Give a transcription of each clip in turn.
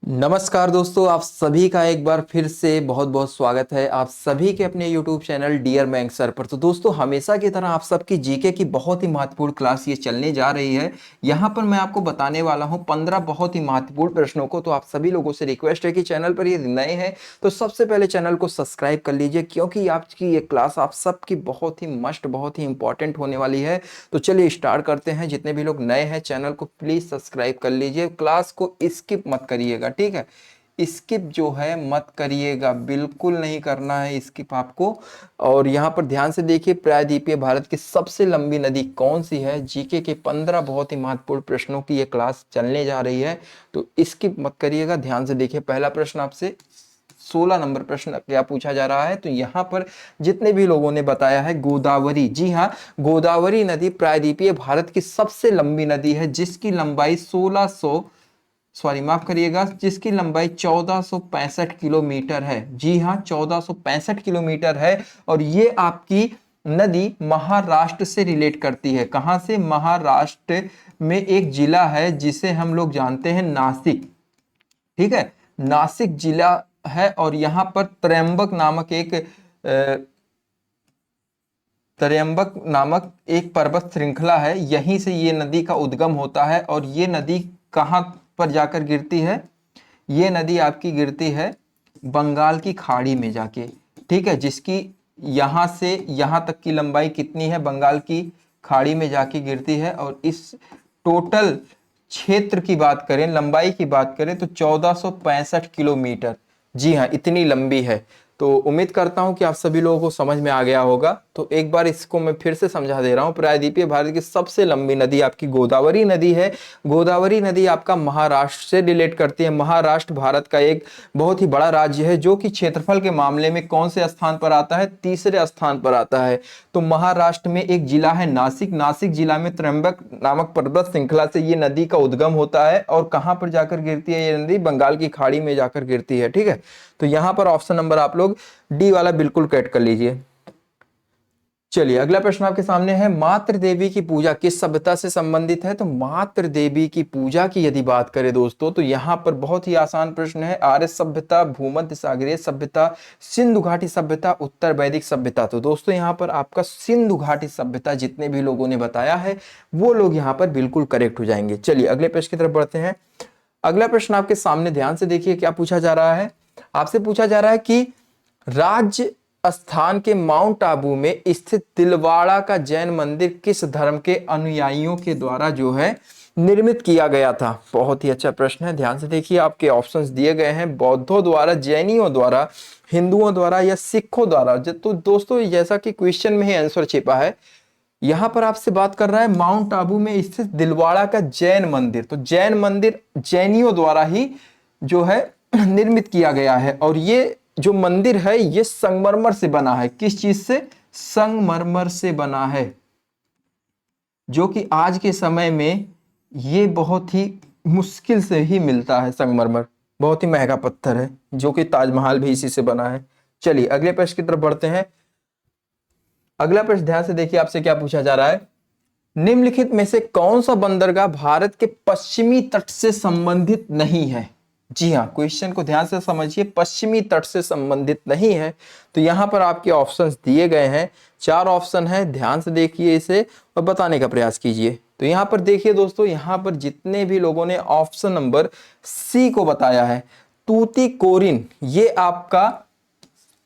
नमस्कार दोस्तों, आप सभी का एक बार फिर से बहुत बहुत स्वागत है आप सभी के अपने YouTube channel dear bank sir पर। तो दोस्तों, हमेशा की तरह आप सबकी जीके की बहुत ही महत्वपूर्ण क्लास ये चलने जा रही है। यहाँ पर मैं आपको बताने वाला हूँ 15 बहुत ही महत्वपूर्ण प्रश्नों को। तो आप सभी लोगों से रिक्वेस्ट है कि चैनल पर ये नए हैं तो सबसे पहले चैनल को सब्सक्राइब कर लीजिए, क्योंकि आपकी ये क्लास आप सबकी बहुत ही मस्ट, बहुत ही इंपॉर्टेंट होने वाली है। तो चलिए स्टार्ट करते हैं। जितने भी लोग नए हैं चैनल को प्लीज सब्सक्राइब कर लीजिए, क्लास को स्किप मत करिएगा, ठीक है। स्किप जो है मत करिएगा, बिल्कुल नहीं करना है स्किप आपको। और यहाँ पर ध्यान से देखिए, प्रायद्वीपीय भारत की सबसे लंबी नदी कौन सी है। जीके के 15 बहुत ही महत्वपूर्ण प्रश्नों की ये क्लास चलने जा रही है, तो स्किप मत करिएगा, ध्यान से देखिए। पहला प्रश्न आपसे 16 नंबर प्रश्न क्या पूछा जा रहा है। तो यहाँ पर जितने भी लोगों ने बताया है गोदावरी, जी हाँ, गोदावरी नदी प्रायद्वीपीय भारत की सबसे लंबी नदी है, जिसकी लंबाई 1600, सॉरी माफ करिएगा, जिसकी लंबाई 1465 किलोमीटर है। जी हाँ, 1465 किलोमीटर है। और ये आपकी नदी महाराष्ट्र से रिलेट करती है। कहां से? महाराष्ट्र में एक जिला है जिसे हम लोग जानते हैं नासिक, ठीक है, नासिक जिला है। और यहाँ पर त्रयंबक नामक एक पर्वत श्रृंखला है, यहीं से ये नदी का उद्गम होता है। और ये नदी कहाँ पर जाकर गिरती है? ये नदी आपकी गिरती है बंगाल की खाड़ी में जाके, ठीक है, जिसकी यहां से यहां तक की लंबाई कितनी है? बंगाल की खाड़ी में जाके गिरती है। और इस टोटल क्षेत्र की बात करें, लंबाई की बात करें, तो 1465 किलोमीटर, जी हाँ, इतनी लंबी है। तो उम्मीद करता हूं कि आप सभी लोगों को समझ में आ गया होगा। तो एक बार इसको मैं फिर से समझा दे रहा हूं। प्रायद्वीपीय भारत की सबसे लंबी नदी आपकी गोदावरी नदी है। गोदावरी नदी आपका महाराष्ट्र से रिलेट करती है। महाराष्ट्र भारत का एक बहुत ही बड़ा राज्य है, जो कि क्षेत्रफल के मामले में कौन से स्थान पर आता है? तीसरे स्थान पर आता है। तो महाराष्ट्र में एक जिला है नासिक, नासिक जिला में त्र्यंबक नामक पर्वत श्रृंखला से ये नदी का उद्गम होता है। और कहां पर जाकर गिरती है ये नदी? बंगाल की खाड़ी में जाकर गिरती है, ठीक है। तो यहां पर ऑप्शन नंबर आप लोग डी वाला बिल्कुल कट कर लीजिए। चलिए अगला प्रश्न आपके सामने है, मातृ देवी की पूजा किस सभ्यता से संबंधित है? तो मातृ देवी की पूजा की यदि बात करें दोस्तों, तो यहां पर बहुत ही आसान प्रश्न है। आर्य सभ्यता, भूमध्य सागरीय सभ्यता, सिंधु घाटी सभ्यता, उत्तर वैदिक सभ्यता। तो दोस्तों यहां पर आपका सिंधु घाटी सभ्यता जितने भी लोगों ने बताया है वो लोग यहां पर बिल्कुल करेक्ट हो जाएंगे। चलिए अगले प्रश्न की तरफ बढ़ते हैं। अगला प्रश्न आपके सामने, ध्यान से देखिए क्या पूछा जा रहा है। आपसे पूछा जा रहा है कि राज्य स्थान के माउंट आबू में स्थित तिलवाड़ा का जैन मंदिर किस धर्म के अनुयायियों के द्वारा जो है निर्मित किया गया था? बहुत ही अच्छा प्रश्न है, ध्यान से देखिए। आपके ऑप्शंस दिए गए हैं, बौद्धों द्वारा, जैनियों द्वारा, हिंदुओं द्वारा या सिखों द्वारा। तो दोस्तों जैसा कि क्वेश्चन में ही आंसर छिपा है, यहां पर आपसे बात कर रहा है माउंट आबू में स्थित दिलवाड़ा का जैन मंदिर। तो जैन मंदिर जैनियों द्वारा ही जो है निर्मित किया गया है। और ये जो मंदिर है ये संगमरमर से बना है। किस चीज से? संगमरमर से बना है, जो कि आज के समय में ये बहुत ही मुश्किल से ही मिलता है। संगमरमर बहुत ही महंगा पत्थर है, जो कि ताजमहल भी इसी से बना है। चलिए अगले प्रश्न की तरफ बढ़ते हैं। अगला प्रश्न ध्यान से देखिए, आपसे क्या पूछा जा रहा है। निम्नलिखित में से कौन सा बंदरगाह भारत के पश्चिमी तट से संबंधित नहीं है? जी हाँ, क्वेश्चन को ध्यान से समझिए, पश्चिमी तट से संबंधित नहीं है। तो यहां पर आपके ऑप्शंस दिए गए हैं, 4 ऑप्शन है, ध्यान से देखिए इसे और बताने का प्रयास कीजिए। तो यहां पर देखिए दोस्तों, यहां पर जितने भी लोगों ने ऑप्शन नंबर सी को बताया है, तूतीकोरिन, ये आपका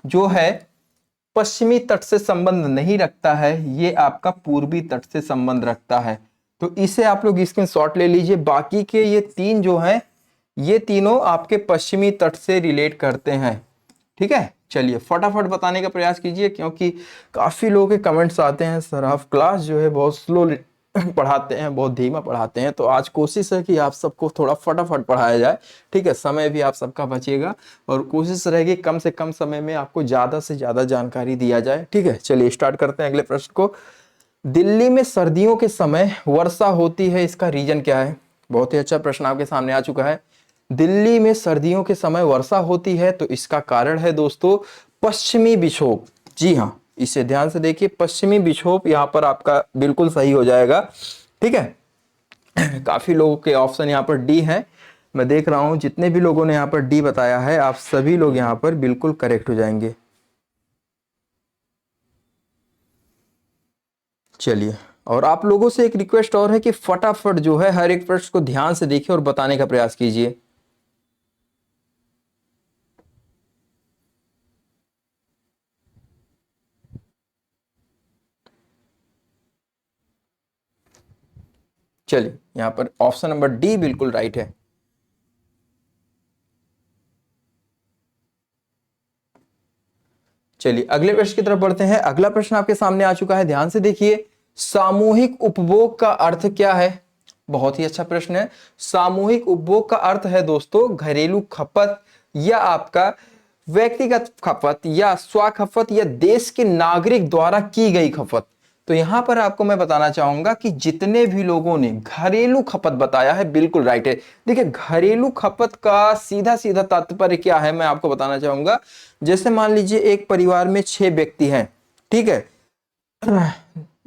जो है पश्चिमी तट से संबंध नहीं रखता है, ये आपका पूर्वी तट से संबंध रखता है। तो इसे आप लोग स्क्रीनशॉट ले लीजिए। बाकी के ये 3 जो हैं, ये तीनों आपके पश्चिमी तट से रिलेट करते हैं, ठीक है। चलिए फटाफट बताने का प्रयास कीजिए, क्योंकि काफी लोगों के कमेंट्स आते हैं, सर आप क्लास जो है बहुत स्लो पढ़ाते हैं, बहुत धीमा पढ़ाते हैं। तो आज कोशिश है कि आप सबको थोड़ा फटाफट पढ़ाया जाए, ठीक है। समय भी आप सबका बचेगा और कोशिश रहेगी कम से कम समय में आपको ज्यादा से ज्यादा जानकारी दिया जाए, ठीक है। चलिए स्टार्ट करते हैं अगले प्रश्न को। दिल्ली में सर्दियों के समय वर्षा होती है, इसका रीजन क्या है? बहुत ही अच्छा प्रश्न आपके सामने आ चुका है। दिल्ली में सर्दियों के समय वर्षा होती है, तो इसका कारण है दोस्तों पश्चिमी विक्षोभ। जी हाँ, इसे ध्यान से देखिए, पश्चिमी विक्षोभ यहां पर आपका बिल्कुल सही हो जाएगा, ठीक है। काफी लोगों के ऑप्शन यहां पर डी है। मैं देख रहा हूं जितने भी लोगों ने यहाँ पर डी बताया है आप सभी लोग यहाँ पर बिल्कुल करेक्ट हो जाएंगे। चलिए, और आप लोगों से एक रिक्वेस्ट और है कि फटाफट जो है हर एक प्रश्न को ध्यान से देखिए और बताने का प्रयास कीजिए। चलिए, यहां पर ऑप्शन नंबर डी बिल्कुल राइट है। चलिए अगले प्रश्न की तरफ बढ़ते हैं। अगला प्रश्न आपके सामने आ चुका है, ध्यान से देखिए। सामूहिक उपभोग का अर्थ क्या है? बहुत ही अच्छा प्रश्न है। सामूहिक उपभोग का अर्थ है दोस्तों घरेलू खपत या आपका व्यक्तिगत खपत या स्व खपत या देश के नागरिक द्वारा की गई खपत। तो यहां पर आपको मैं बताना चाहूंगा कि जितने भी लोगों ने घरेलू खपत बताया है बिल्कुल राइट है। देखिए घरेलू खपत का सीधा सीधा तात्पर्य क्या है मैं आपको बताना चाहूंगा। जैसे मान लीजिए एक परिवार में 6 व्यक्ति हैं, ठीक है।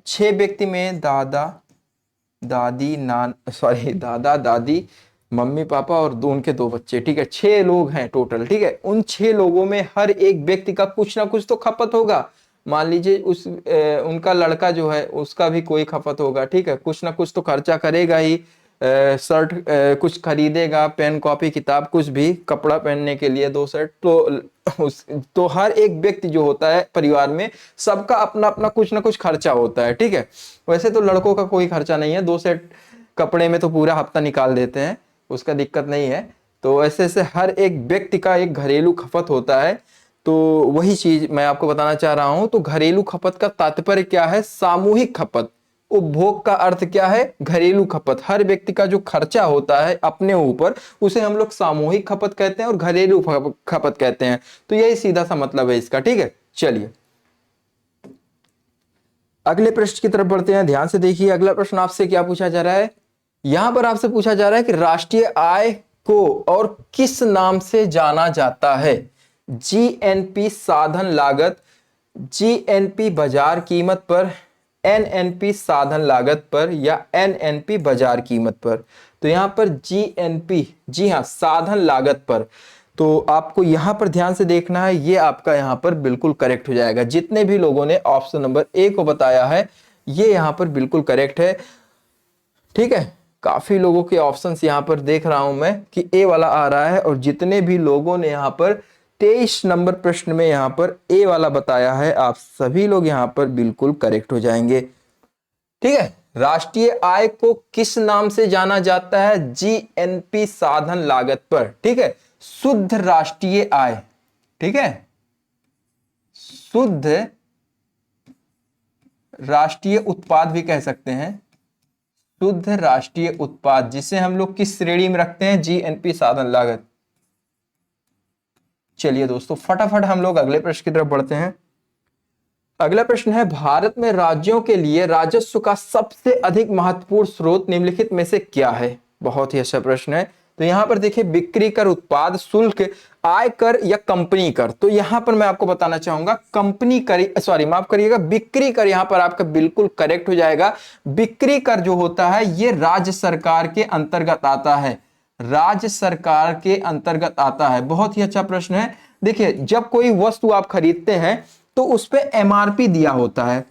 6 व्यक्ति में दादा दादी दादा दादी मम्मी पापा और उनके 2 बच्चे, ठीक है। 6 लोग हैं टोटल, ठीक है। उन 6 लोगों में हर एक व्यक्ति का कुछ ना कुछ तो खपत होगा। मान लीजिए उनका लड़का जो है उसका भी कोई खपत होगा, ठीक है। कुछ ना कुछ तो खर्चा करेगा ही। शर्ट कुछ खरीदेगा, पेन कॉपी किताब कुछ भी, कपड़ा पहनने के लिए 2 सेट, तो हर एक व्यक्ति जो होता है परिवार में सबका अपना अपना कुछ ना कुछ खर्चा होता है, ठीक है। वैसे तो लड़कों का कोई खर्चा नहीं है, 2 सेट कपड़े में तो पूरा हफ्ता निकाल देते हैं, उसका दिक्कत नहीं है। तो ऐसे ऐसे हर एक व्यक्ति का एक घरेलू खपत होता है। तो वही चीज मैं आपको बताना चाह रहा हूं। तो घरेलू खपत का तात्पर्य क्या है? सामूहिक खपत। उपभोग का अर्थ क्या है? घरेलू खपत। हर व्यक्ति का जो खर्चा होता है अपने ऊपर उसे हम लोग सामूहिक खपत कहते हैं और घरेलू खपत कहते हैं। तो यही सीधा सा मतलब है इसका, ठीक है। चलिए अगले प्रश्न की तरफ बढ़ते हैं, ध्यान से देखिए। अगला प्रश्न आपसे क्या पूछा जा रहा है? यहां पर आपसे पूछा जा रहा है कि राष्ट्रीय आय को और किस नाम से जाना जाता है? जीएनपी साधन लागत, जीएनपी बाजार कीमत पर, एनएनपी साधन लागत पर या एनएनपी बाजार कीमत पर। तो यहां पर जीएनपी, जी हां, साधन लागत पर। तो आपको यहां पर ध्यान से देखना है, ये आपका यहां पर बिल्कुल करेक्ट हो जाएगा। जितने भी लोगों ने ऑप्शन नंबर ए को बताया है ये यहां पर बिल्कुल करेक्ट है, ठीक है। काफी लोगों के ऑप्शंस यहां पर देख रहा हूं मैं कि ए वाला आ रहा है, और जितने भी लोगों ने यहां पर 23 नंबर प्रश्न में यहां पर ए वाला बताया है आप सभी लोग यहां पर बिल्कुल करेक्ट हो जाएंगे, ठीक है। राष्ट्रीय आय को किस नाम से जाना जाता है? जीएनपी साधन लागत पर, ठीक है। शुद्ध राष्ट्रीय आय, ठीक है। शुद्ध राष्ट्रीय उत्पाद भी कह सकते हैं। शुद्ध राष्ट्रीय उत्पाद जिसे हम लोग किस श्रेणी में रखते हैं? जीएनपी साधन लागत। चलिए दोस्तों फटाफट हम लोग अगले प्रश्न की तरफ बढ़ते हैं। अगला प्रश्न है, भारत में राज्यों के लिए राजस्व का सबसे अधिक महत्वपूर्ण स्रोत निम्नलिखित में से क्या है? बहुत ही अच्छा प्रश्न है। तो यहां पर देखिए, बिक्री कर, उत्पाद शुल्क, आय कर या कंपनी कर। तो यहां पर मैं आपको बताना चाहूंगा कंपनी कर, सॉरी माफ करिएगा, बिक्री कर यहां पर आपका बिल्कुल करेक्ट हो जाएगा। बिक्री कर जो होता है ये राज्य सरकार के अंतर्गत आता है, राज्य सरकार के अंतर्गत आता है। बहुत ही अच्छा प्रश्न है। देखिए जब कोई वस्तु आप खरीदते हैं तो उस पे एमआरपी दिया होता है,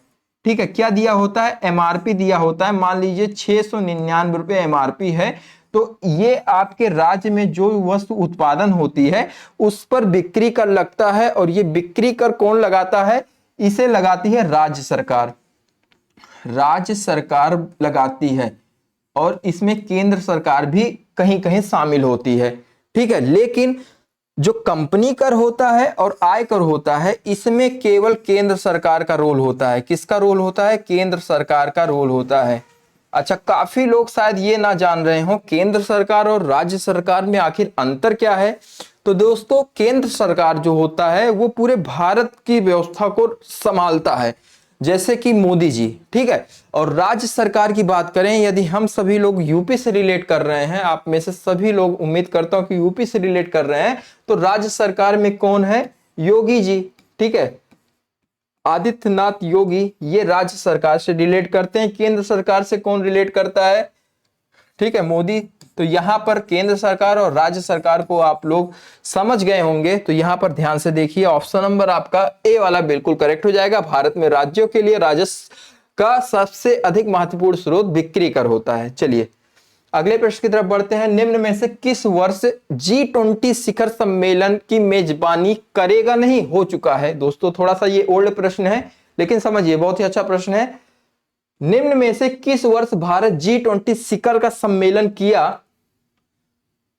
ठीक है। क्या दिया होता है? एमआरपी दिया होता है। मान लीजिए 699 रुपए एमआरपी है, तो ये आपके राज्य में जो वस्तु उत्पादन होती है उस पर बिक्री कर लगता है, और ये बिक्री कर कौन लगाता है? इसे लगाती है राज्य सरकार, राज्य सरकार लगाती है। और इसमें केंद्र सरकार भी कहीं कहीं शामिल होती है, ठीक है। लेकिन जो कंपनी कर होता है और आयकर होता है इसमें केवल केंद्र सरकार का रोल होता है। किसका रोल होता है? केंद्र सरकार का रोल होता है। अच्छा, काफी लोग शायद ये ना जान रहे हो केंद्र सरकार और राज्य सरकार में आखिर अंतर क्या है। तो दोस्तों केंद्र सरकार जो होता है वो पूरे भारत की व्यवस्था को संभालता है, जैसे कि मोदी जी, ठीक है। और राज्य सरकार की बात करें, यदि हम सभी लोग यूपी से रिलेट कर रहे हैं, आप में से सभी लोग उम्मीद करता हूं कि यूपी से रिलेट कर रहे हैं, तो राज्य सरकार में कौन है? योगी जी, ठीक है। आदित्यनाथ योगी ये राज्य सरकार से रिलेट करते हैं। केंद्र सरकार से कौन रिलेट करता है? ठीक है, मोदी तो यहाँ पर केंद्र सरकार और राज्य सरकार को आप लोग समझ गए होंगे। तो यहाँ पर ध्यान से देखिए, ऑप्शन नंबर आपका ए वाला बिल्कुल करेक्ट हो जाएगा। भारत में राज्यों के लिए राजस्व का सबसे अधिक महत्वपूर्ण स्रोत बिक्री कर होता है। चलिए अगले प्रश्न की तरफ बढ़ते हैं। निम्न में से किस वर्ष G20 शिखर सम्मेलन की मेजबानी करेगा नहीं, हो चुका है? दोस्तों थोड़ा सा ये ओल्ड प्रश्न है, लेकिन समझिए बहुत ही अच्छा प्रश्न है। निम्न में से किस वर्ष भारत G20 शिखर का सम्मेलन किया?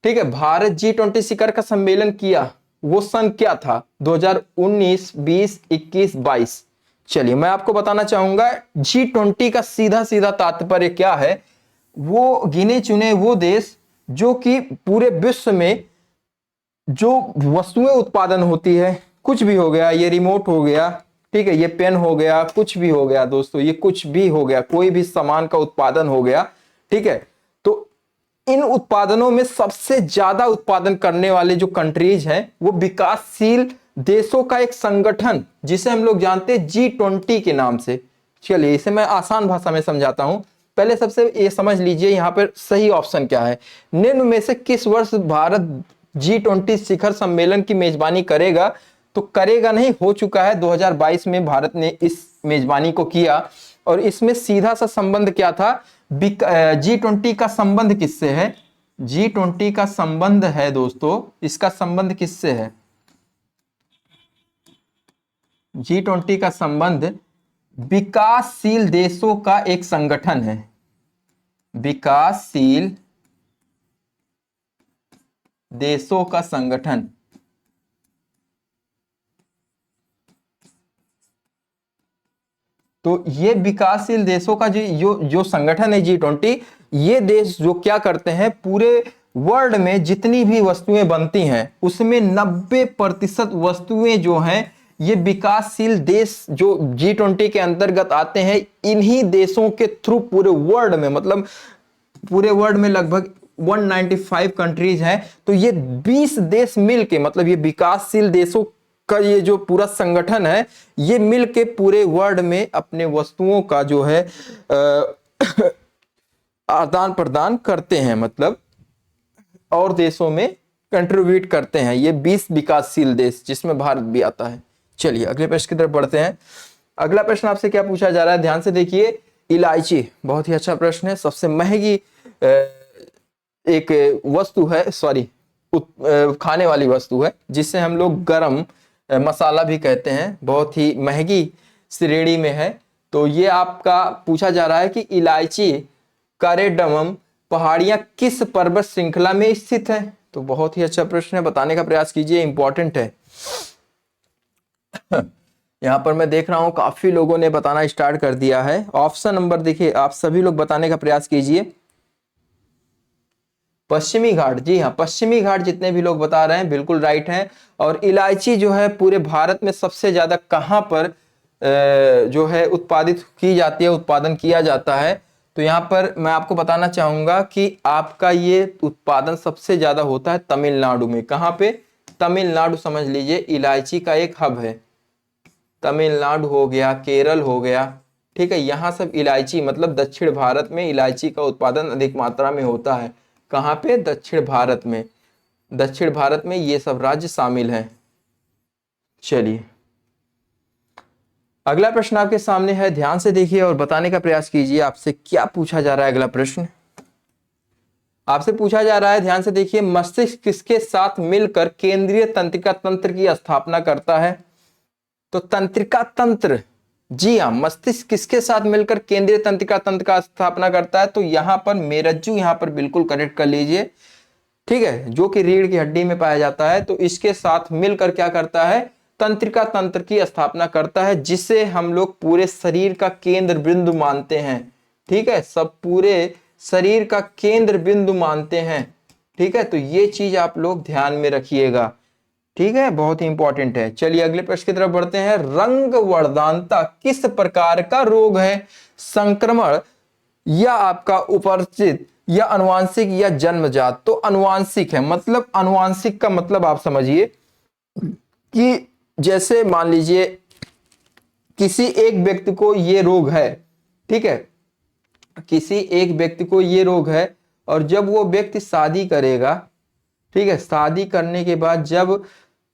ठीक है, भारत G20 शिखर का सम्मेलन किया, वो सन क्या था? 2019, 20, 21, 22। चलिए मैं आपको बताना चाहूंगा G20 का सीधा सीधा तात्पर्य क्या है। वो गिने चुने वो देश जो कि पूरे विश्व में जो वस्तुएं उत्पादन होती है, कुछ भी हो गया, ये रिमोट हो गया, ठीक है, ये पेन हो गया, कुछ भी हो गया दोस्तों, ये कुछ भी हो गया, कोई भी सामान का उत्पादन हो गया, ठीक है। तो इन उत्पादनों में सबसे ज्यादा उत्पादन करने वाले जो कंट्रीज हैं वो विकासशील देशों का एक संगठन जिसे हम लोग जानते हैं G20 के नाम से। चलिए इसे मैं आसान भाषा में समझाता हूं। पहले सबसे ये समझ लीजिए यहाँ पर सही ऑप्शन क्या है। निम्न में से किस वर्ष भारत G20 शिखर सम्मेलन की मेजबानी करेगा? तो करेगा नहीं, हो चुका है। 2022 में भारत ने इस मेजबानी को किया और इसमें सीधा सा संबंध क्या था? G20 का संबंध किससे है? G20 का संबंध है दोस्तों, इसका संबंध किससे है? G20 का संबंध विकासशील देशों का एक संगठन है। विकासशील देशों का संगठन। तो ये विकासशील देशों का जो संगठन है G20, ये देश जो क्या करते हैं, पूरे वर्ल्ड में जितनी भी वस्तुएं बनती हैं उसमें 90% वस्तुएं जो हैं ये विकासशील देश जो G20 के अंतर्गत आते हैं, इन्हीं देशों के थ्रू पूरे वर्ल्ड में, मतलब पूरे वर्ल्ड में लगभग 195 कंट्रीज हैं। तो ये 20 देश मिलके, मतलब ये विकासशील देशों का ये जो पूरा संगठन है, ये मिलके पूरे वर्ल्ड में अपने वस्तुओं का जो है आदान प्रदान करते हैं, मतलब और देशों में कंट्रीब्यूट करते हैं। ये 20 विकासशील देश जिसमें भारत भी आता है। चलिए अगले प्रश्न की तरफ बढ़ते हैं। अगला प्रश्न आपसे क्या पूछा जा रहा है, ध्यान से देखिए। इलायची बहुत ही अच्छा प्रश्न है। सबसे महंगी एक वस्तु है, सॉरी खाने वाली वस्तु है, जिससे हम लोग गरम मसाला भी कहते हैं, बहुत ही महंगी श्रेणी में है। तो ये आपका पूछा जा रहा है कि इलायची कैरडमम पहाड़ियां किस पर्वत श्रृंखला में स्थित है? तो बहुत ही अच्छा प्रश्न है, बताने का प्रयास कीजिए, इंपॉर्टेंट है। यहां पर मैं देख रहा हूं काफी लोगों ने बताना स्टार्ट कर दिया है। ऑप्शन नंबर देखिए, आप सभी लोग बताने का प्रयास कीजिए। पश्चिमी घाट, जी हाँ, पश्चिमी घाट जितने भी लोग बता रहे हैं बिल्कुल राइट हैं। और इलायची जो है पूरे भारत में सबसे ज्यादा कहां पर जो है उत्पादित की जाती है, उत्पादन किया जाता है? तो यहाँ पर मैं आपको बताना चाहूंगा कि आपका ये उत्पादन सबसे ज्यादा होता है तमिलनाडु में। कहाँ पे? तमिलनाडु समझ लीजिए इलायची का एक हब है। तमिलनाडु हो गया, केरल हो गया, ठीक है, यहाँ सब इलायची, मतलब दक्षिण भारत में इलायची का उत्पादन अधिक मात्रा में होता है। कहाँ पे? दक्षिण भारत में। दक्षिण भारत में ये सब राज्य शामिल हैं। चलिए अगला प्रश्न आपके सामने है, ध्यान से देखिए और बताने का प्रयास कीजिए। आपसे क्या पूछा जा रहा है? अगला प्रश्न आपसे पूछा जा रहा है, ध्यान से देखिए। मस्तिष्क किसके साथ मिलकर केंद्रीय तंत्रिका तंत्र की स्थापना करता है? तो तंत्रिका तंत्र, जी हाँ, मस्तिष्क किसके साथ मिलकर केंद्रीय तंत्रिका तंत्र का स्थापना करता है? तो यहां पर मेरज्जू, यहां पर बिल्कुल करेक्ट कर लीजिए, ठीक है, जो कि रीढ़ की हड्डी में पाया जाता है। तो इसके साथ मिलकर क्या करता है? तंत्रिका तंत्र की स्थापना करता है, जिसे हम लोग पूरे शरीर का केंद्र बिंदु मानते हैं, ठीक है, सब पूरे शरीर का केंद्र बिंदु मानते हैं, ठीक है। तो ये चीज आप लोग ध्यान में रखिएगा, ठीक है, बहुत ही इंपॉर्टेंट है। चलिए अगले प्रश्न की तरफ बढ़ते हैं। रंग वर्धनता किस प्रकार का रोग है? संक्रमण या आपका उपरचित या अनुवांशिक या जन्मजात? तो अनुवांशिक है। मतलब अनुवांशिक का मतलब आप समझिए कि जैसे मान लीजिए किसी एक व्यक्ति को ये रोग है, ठीक है, किसी एक व्यक्ति को ये रोग है और जब वो व्यक्ति शादी करेगा, ठीक है, शादी करने के बाद जब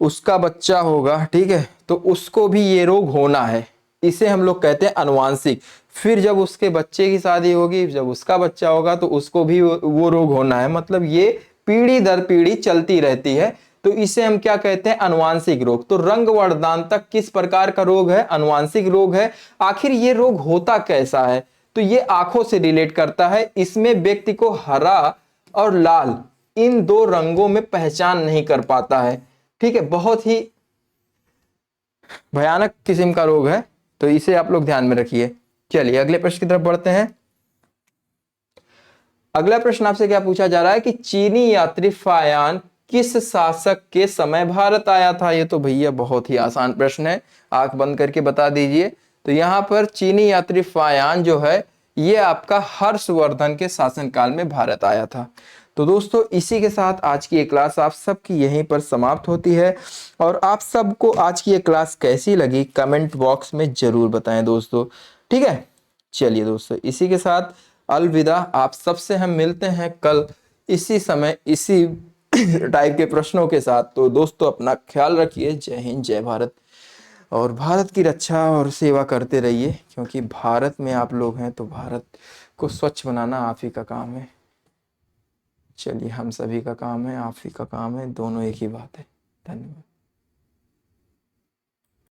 उसका बच्चा होगा, ठीक है, तो उसको भी ये रोग होना है, इसे हम लोग कहते हैं अनुवांशिक। फिर जब उसके बच्चे की शादी होगी, जब उसका बच्चा होगा तो उसको भी वो रोग होना है, मतलब ये पीढ़ी दर पीढ़ी चलती रहती है, तो इसे हम क्या कहते हैं, अनुवांशिक रोग। तो रंग वर्णदानतक किस प्रकार का रोग है, अनुवांशिक रोग है। आखिर ये रोग होता कैसा है, तो ये आंखों से रिलेट करता है। इसमें व्यक्ति को हरा और लाल इन दो रंगों में पहचान नहीं कर पाता है, ठीक है, बहुत ही भयानक किस्म का रोग है, तो इसे आप लोग ध्यान में रखिए। चलिए अगले प्रश्न की तरफ बढ़ते हैं। अगला प्रश्न आपसे क्या पूछा जा रहा है कि चीनी यात्री फायान किस शासक के समय भारत आया था। ये तो भैया बहुत ही आसान प्रश्न है, आंख बंद करके बता दीजिए। तो यहाँ पर चीनी यात्री फायान जो है ये आपका हर्षवर्धन के शासनकाल में भारत आया था। तो दोस्तों इसी के साथ आज की ये क्लास आप सबकी यहीं पर समाप्त होती है। और आप सबको आज की ये क्लास कैसी लगी कमेंट बॉक्स में जरूर बताएं दोस्तों, ठीक है। चलिए दोस्तों इसी के साथ अलविदा, आप सबसे हम मिलते हैं कल इसी समय इसी टाइप के प्रश्नों के साथ। तो दोस्तों अपना ख्याल रखिए, जय हिंद जय भारत, और भारत की रक्षा और सेवा करते रहिए, क्योंकि भारत में आप लोग हैं तो भारत को स्वच्छ बनाना आप ही का काम है। चलिए हम सभी का काम है, आप ही का काम है, दोनों एक ही बात है। धन्यवाद।